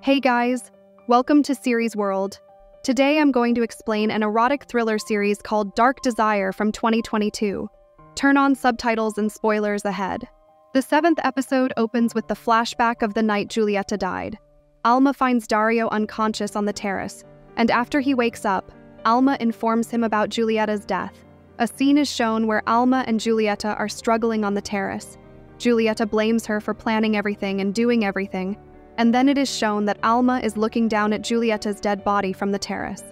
Hey guys, welcome to Series World. Today I'm going to explain an erotic thriller series called Dark Desire from 2022. Turn on subtitles and spoilers ahead. The 7th episode opens with the flashback of the night Julieta died. Alma finds Dario unconscious on the terrace, and after he wakes up, Alma informs him about Julieta's death. A scene is shown where Alma and Julieta are struggling on the terrace. Julieta blames her for planning everything and doing everything, and then it is shown that Alma is looking down at Julieta's dead body from the terrace.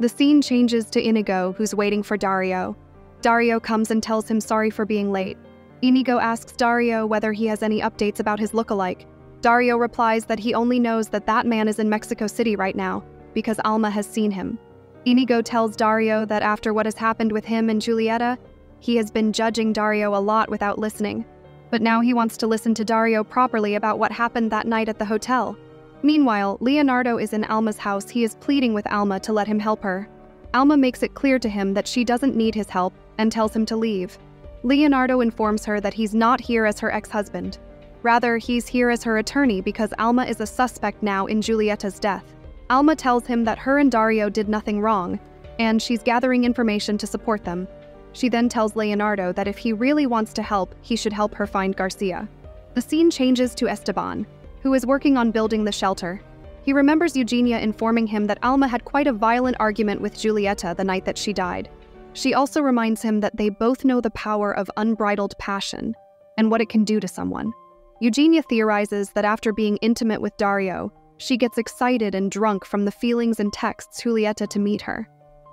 The scene changes to Inigo, who's waiting for Dario. Dario comes and tells him sorry for being late. Inigo asks Dario whether he has any updates about his lookalike. Dario replies that he only knows that that man is in Mexico City right now, because Alma has seen him. Inigo tells Dario that after what has happened with him and Julieta, he has been judging Dario a lot without listening. But now he wants to listen to Dario properly about what happened that night at the hotel. Meanwhile, Leonardo is in Alma's house. He is pleading with Alma to let him help her. Alma makes it clear to him that she doesn't need his help and tells him to leave. Leonardo informs her that he's not here as her ex-husband. Rather, he's here as her attorney because Alma is a suspect now in Julieta's death. Alma tells him that her and Dario did nothing wrong, and she's gathering information to support them. She then tells Leonardo that if he really wants to help, he should help her find Garcia. The scene changes to Esteban, who is working on building the shelter. He remembers Eugenia informing him that Alma had quite a violent argument with Julieta the night that she died. She also reminds him that they both know the power of unbridled passion and what it can do to someone. Eugenia theorizes that after being intimate with Dario, she gets excited and drunk from the feelings and texts Julieta to meet her.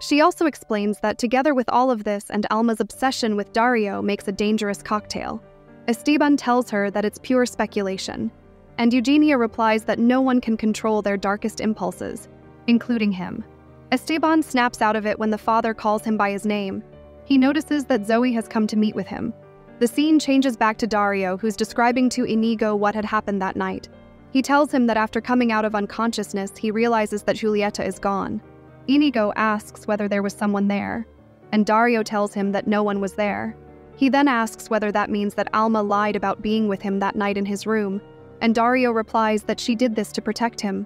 She also explains that together with all of this and Alma's obsession with Dario makes a dangerous cocktail. Esteban tells her that it's pure speculation, and Eugenia replies that no one can control their darkest impulses, including him. Esteban snaps out of it when the father calls him by his name. He notices that Zoe has come to meet with him. The scene changes back to Dario, who's describing to Inigo what had happened that night. He tells him that after coming out of unconsciousness, he realizes that Julieta is gone. Inigo asks whether there was someone there, and Dario tells him that no one was there. He then asks whether that means that Alma lied about being with him that night in his room, and Dario replies that she did this to protect him.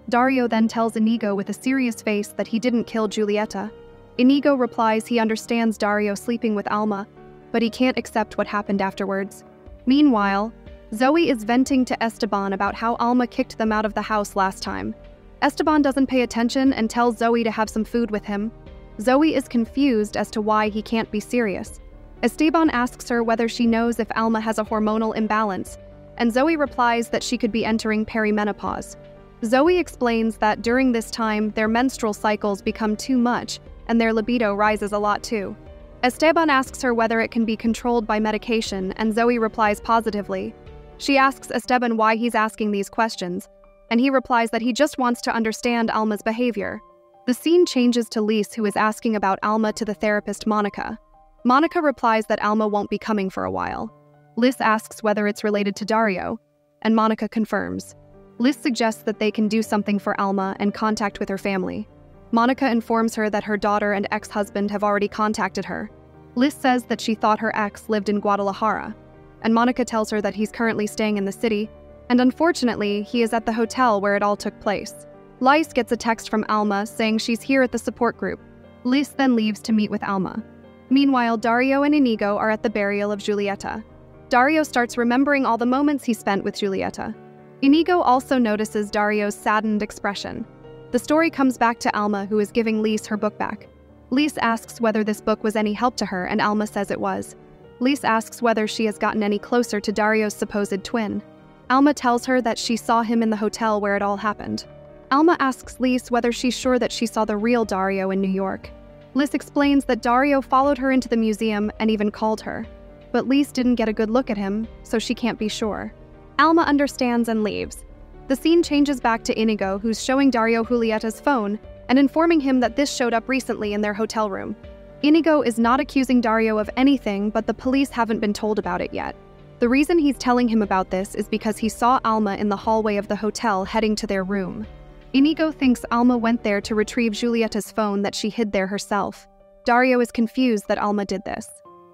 Dario then tells Inigo with a serious face that he didn't kill Julieta. Inigo replies he understands Dario sleeping with Alma, but he can't accept what happened afterwards. Meanwhile, Zoe is venting to Esteban about how Alma kicked them out of the house last time. Esteban doesn't pay attention and tells Zoe to have some food with him. Zoe is confused as to why he can't be serious. Esteban asks her whether she knows if Alma has a hormonal imbalance, and Zoe replies that she could be entering perimenopause. Zoe explains that during this time, their menstrual cycles become too much, and their libido rises a lot too. Esteban asks her whether it can be controlled by medication, and Zoe replies positively. She asks Esteban why he's asking these questions, and he replies that he just wants to understand Alma's behavior. The scene changes to Lise, who is asking about Alma to the therapist Monica. Monica replies that Alma won't be coming for a while. Lise asks whether it's related to Dario, and Monica confirms. Lise suggests that they can do something for Alma and contact with her family. Monica informs her that her daughter and ex-husband have already contacted her. Lise says that she thought her ex lived in Guadalajara, and Monica tells her that he's currently staying in the city, and unfortunately, he is at the hotel where it all took place. Lise gets a text from Alma saying she's here at the support group. Lise then leaves to meet with Alma. Meanwhile, Dario and Inigo are at the burial of Julieta. Dario starts remembering all the moments he spent with Julieta. Inigo also notices Dario's saddened expression. The story comes back to Alma, who is giving Lise her book back. Lise asks whether this book was any help to her, and Alma says it was. Lise asks whether she has gotten any closer to Dario's supposed twin. Alma tells her that she saw him in the hotel where it all happened. Alma asks Lise whether she's sure that she saw the real Dario in New York. Lise explains that Dario followed her into the museum and even called her, but Lise didn't get a good look at him, so she can't be sure. Alma understands and leaves. The scene changes back to Inigo, who's showing Dario Julieta's phone and informing him that this showed up recently in their hotel room. Inigo is not accusing Dario of anything, but the police haven't been told about it yet. The reason he's telling him about this is because he saw Alma in the hallway of the hotel heading to their room. Inigo thinks Alma went there to retrieve Julieta's phone that she hid there herself. Dario is confused that Alma did this.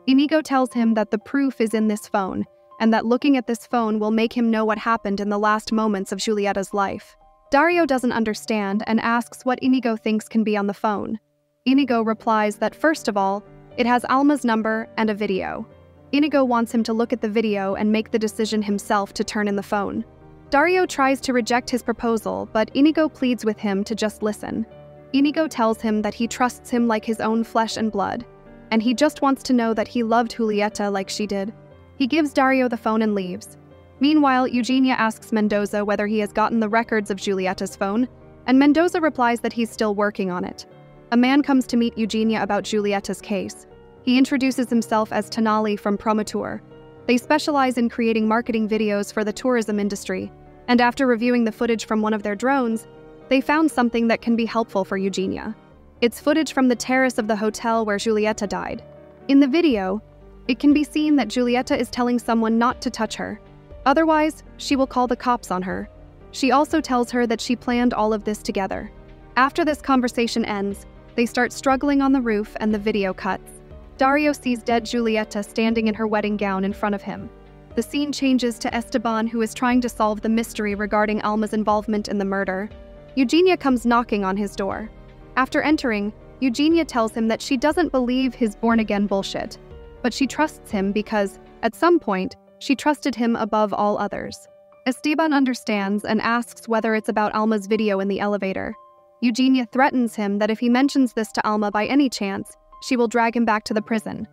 Inigo tells him that the proof is in this phone, and that looking at this phone will make him know what happened in the last moments of Julieta's life. Dario doesn't understand and asks what Inigo thinks can be on the phone. Inigo replies that first of all, it has Alma's number and a video. Inigo wants him to look at the video and make the decision himself to turn in the phone. Dario tries to reject his proposal, but Inigo pleads with him to just listen. Inigo tells him that he trusts him like his own flesh and blood, and he just wants to know that he loved Julieta like she did. He gives Dario the phone and leaves. Meanwhile, Eugenia asks Mendoza whether he has gotten the records of Julieta's phone, and Mendoza replies that he's still working on it. A man comes to meet Eugenia about Julieta's case. He introduces himself as Tonali from Promotour. They specialize in creating marketing videos for the tourism industry, and after reviewing the footage from one of their drones, they found something that can be helpful for Eugenia. It's footage from the terrace of the hotel where Julieta died. In the video, it can be seen that Julieta is telling someone not to touch her. Otherwise, she will call the cops on her. She also tells her that she planned all of this together. After this conversation ends, they start struggling on the roof and the video cuts. Dario sees dead Julieta standing in her wedding gown in front of him. The scene changes to Esteban, who is trying to solve the mystery regarding Alma's involvement in the murder. Eugenia comes knocking on his door. After entering, Eugenia tells him that she doesn't believe his born-again bullshit, but she trusts him because, at some point, she trusted him above all others. Esteban understands and asks whether it's about Alma's video in the elevator. Eugenia threatens him that if he mentions this to Alma by any chance, she will drag him back to the prison.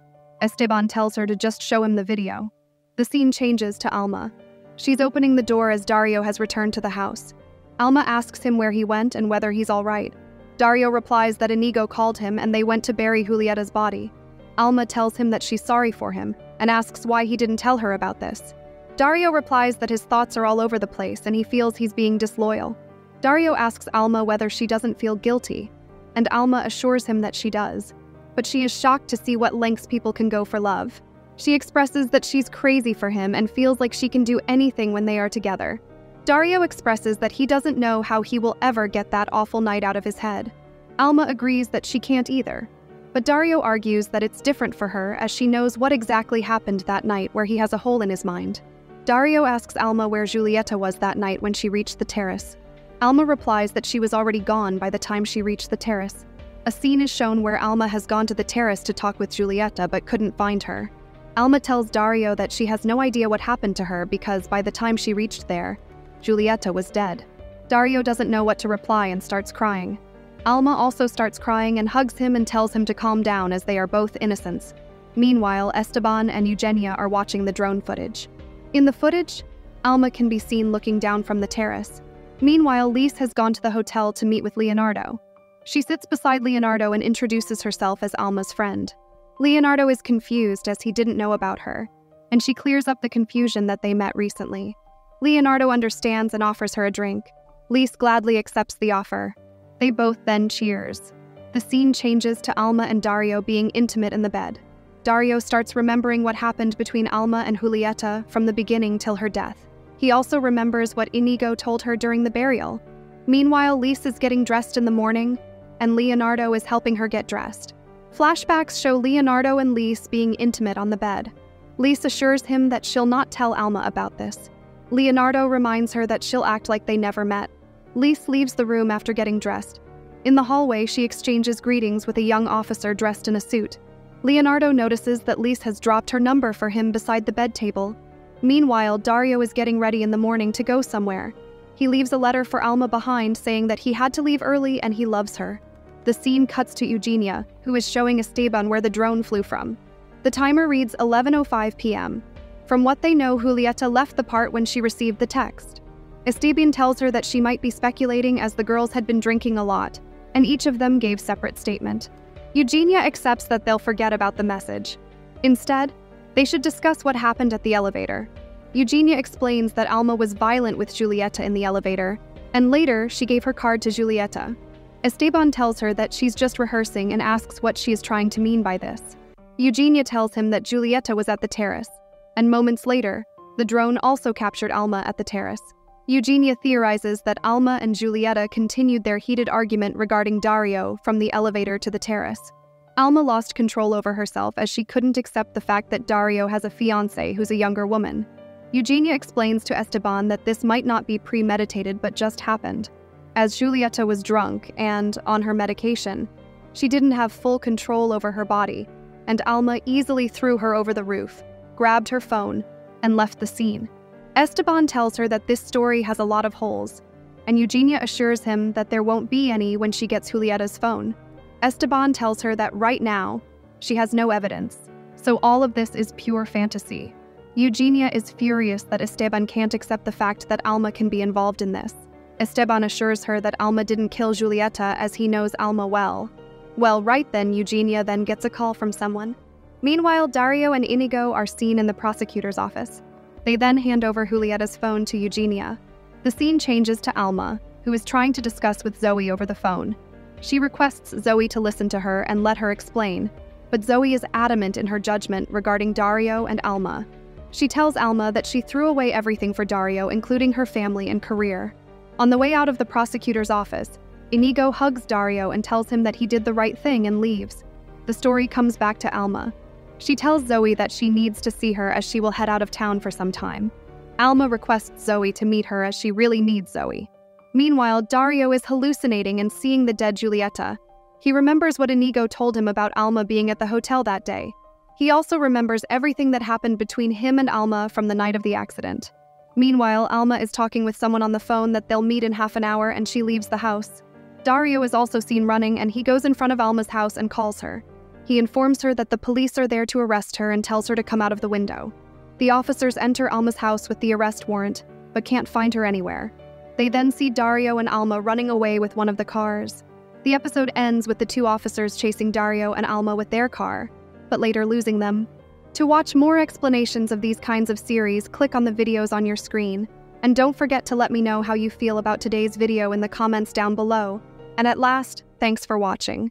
Esteban tells her to just show him the video. The scene changes to Alma. She's opening the door as Dario has returned to the house. Alma asks him where he went and whether he's all right. Dario replies that Inigo called him and they went to bury Julieta's body. Alma tells him that she's sorry for him and asks why he didn't tell her about this. Dario replies that his thoughts are all over the place and he feels he's being disloyal. Dario asks Alma whether she doesn't feel guilty, and Alma assures him that she does. But she is shocked to see what lengths people can go for love. She expresses that she's crazy for him and feels like she can do anything when they are together. Dario expresses that he doesn't know how he will ever get that awful night out of his head. Alma agrees that she can't either. But Dario argues that it's different for her as she knows what exactly happened that night where he has a hole in his mind. Dario asks Alma where Julieta was that night when she reached the terrace. Alma replies that she was already gone by the time she reached the terrace. A scene is shown where Alma has gone to the terrace to talk with Julieta but couldn't find her. Alma tells Dario that she has no idea what happened to her because by the time she reached there, Julieta was dead. Dario doesn't know what to reply and starts crying. Alma also starts crying and hugs him and tells him to calm down as they are both innocents. Meanwhile, Esteban and Eugenia are watching the drone footage. In the footage, Alma can be seen looking down from the terrace. Meanwhile, Lise has gone to the hotel to meet with Leonardo. She sits beside Leonardo and introduces herself as Alma's friend. Leonardo is confused as he didn't know about her, and she clears up the confusion that they met recently. Leonardo understands and offers her a drink. Lise gladly accepts the offer. They both then cheers. The scene changes to Alma and Dario being intimate in the bed. Dario starts remembering what happened between Alma and Julieta from the beginning till her death. He also remembers what Inigo told her during the burial. Meanwhile, Lise is getting dressed in the morning, and Leonardo is helping her get dressed. Flashbacks show Leonardo and Lise being intimate on the bed. Lise assures him that she'll not tell Alma about this. Leonardo reminds her that she'll act like they never met. Lise leaves the room after getting dressed. In the hallway, she exchanges greetings with a young officer dressed in a suit. Leonardo notices that Lise has dropped her number for him beside the bed table. Meanwhile, Dario is getting ready in the morning to go somewhere. He leaves a letter for Alma behind saying that he had to leave early and he loves her. The scene cuts to Eugenia, who is showing Esteban where the drone flew from. The timer reads 11:05 p.m. From what they know, Julieta left the part when she received the text. Esteban tells her that she might be speculating as the girls had been drinking a lot, and each of them gave separate statement. Eugenia accepts that they'll forget about the message. Instead, they should discuss what happened at the elevator. Eugenia explains that Alma was violent with Julieta in the elevator, and later she gave her card to Julieta. Esteban tells her that she's just rehearsing and asks what she is trying to mean by this. Eugenia tells him that Julieta was at the terrace, and moments later, the drone also captured Alma at the terrace. Eugenia theorizes that Alma and Julieta continued their heated argument regarding Dario from the elevator to the terrace. Alma lost control over herself as she couldn't accept the fact that Dario has a fiancée who's a younger woman. Eugenia explains to Esteban that this might not be premeditated but just happened. as Julieta was drunk and on her medication. She didn't have full control over her body, and Alma easily threw her over the roof, grabbed her phone, and left the scene. Esteban tells her that this story has a lot of holes, and Eugenia assures him that there won't be any when she gets Julieta's phone. Esteban tells her that right now, she has no evidence, so all of this is pure fantasy. Eugenia is furious that Esteban can't accept the fact that Alma can be involved in this. Esteban assures her that Alma didn't kill Julieta as he knows Alma well. Well, right then, Eugenia then gets a call from someone. Meanwhile, Dario and Inigo are seen in the prosecutor's office. They then hand over Julieta's phone to Eugenia. The scene changes to Alma, who is trying to discuss with Zoe over the phone. She requests Zoe to listen to her and let her explain, but Zoe is adamant in her judgment regarding Dario and Alma. She tells Alma that she threw away everything for Dario, including her family and career. On the way out of the prosecutor's office, Inigo hugs Dario and tells him that he did the right thing and leaves. The story comes back to Alma. She tells Zoe that she needs to see her as she will head out of town for some time. Alma requests Zoe to meet her as she really needs Zoe. Meanwhile, Dario is hallucinating and seeing the dead Julieta. He remembers what Inigo told him about Alma being at the hotel that day. He also remembers everything that happened between him and Alma from the night of the accident. Meanwhile, Alma is talking with someone on the phone that they'll meet in half an hour and she leaves the house. Dario is also seen running and he goes in front of Alma's house and calls her. He informs her that the police are there to arrest her and tells her to come out of the window. The officers enter Alma's house with the arrest warrant, but can't find her anywhere. They then see Dario and Alma running away with one of the cars. The episode ends with the two officers chasing Dario and Alma with their car, but later losing them. To watch more explanations of these kinds of series, click on the videos on your screen. And don't forget to let me know how you feel about today's video in the comments down below. And at last, thanks for watching.